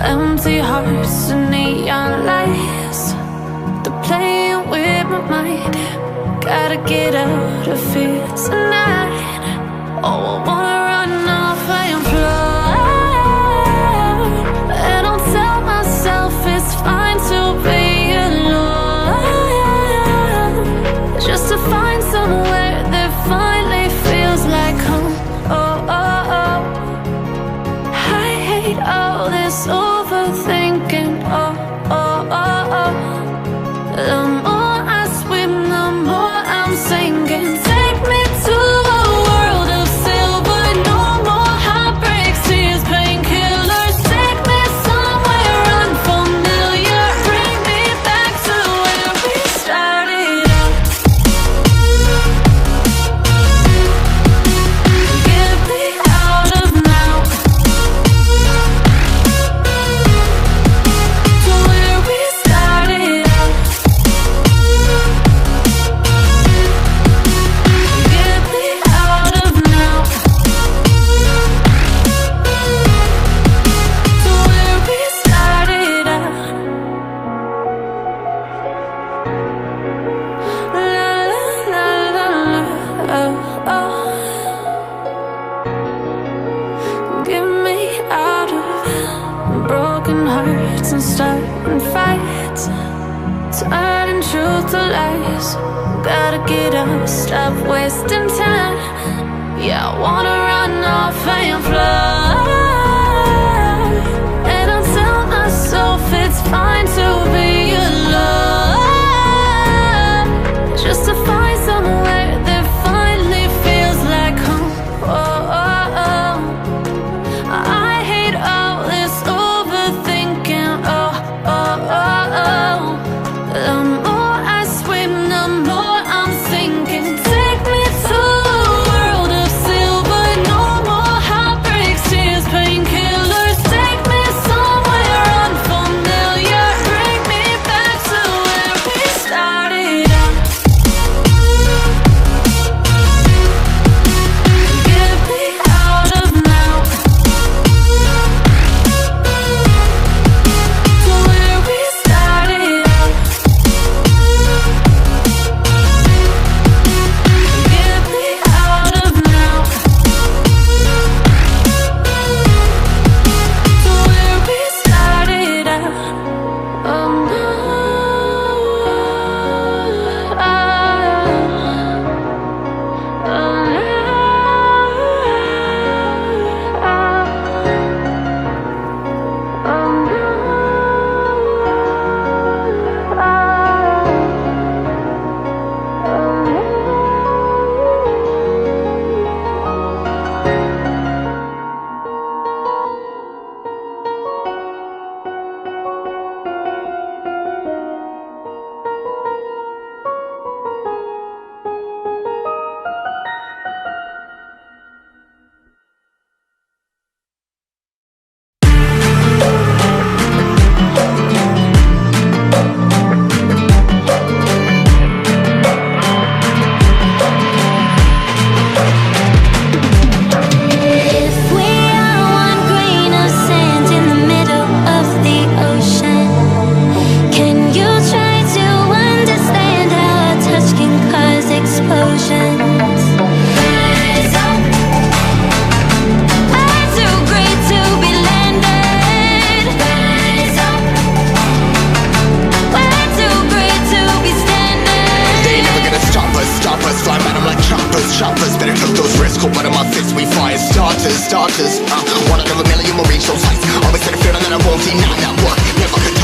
Empty hearts and neon lights, they're playing with my mind. Gotta get out of here tonight. Oh, I wanna run off and fly, and I'll tell myself it's fine to be alone, just to find somewhere that finally feels like home. Oh, oh, oh. I hate all this overthinking. Oh, oh, oh, oh. The more I swim, the more I'm sinking. Take me to a world of silver. No more heartbreaks, tears, painkillers. Take me somewhere unfamiliar. Bring me back to where we started out. Get me out of now, to where we started out. Get me out of now, to where we started out. La la la la la, oh, oh. Get me out of broken hearts and starting fights, turning truth to lies. Gotta get up, stop wasting time. Yeah, I wanna run off and fly, and I'll tell myself it's fine to be alone, just to find somewhere that finally feels like home. Oh, oh, oh. I hate all this overthinking. Oh, oh, oh, oh. The more I swim, the more I'm sinking. Take me to a world of silver. No more heartbreaks, tears, painkillers. Take me somewhere unfamiliar. Bring me back to where we started out. Get me out of now, to where we started out. Get me out of now, to where we started out. Oh no, oh If we are one grain of sand in the middle of the ocean, can you try to understand how a touch can cause explosions? Rise up, I'm too great to be landed. Rise up, we're too great to be standing. They never gonna stop us, fly at 'em like choppers, better cook those risks, cold blood on my fist, we fire starters, one out of a million marine show sights, always had a feeling that I won't deny that work, never could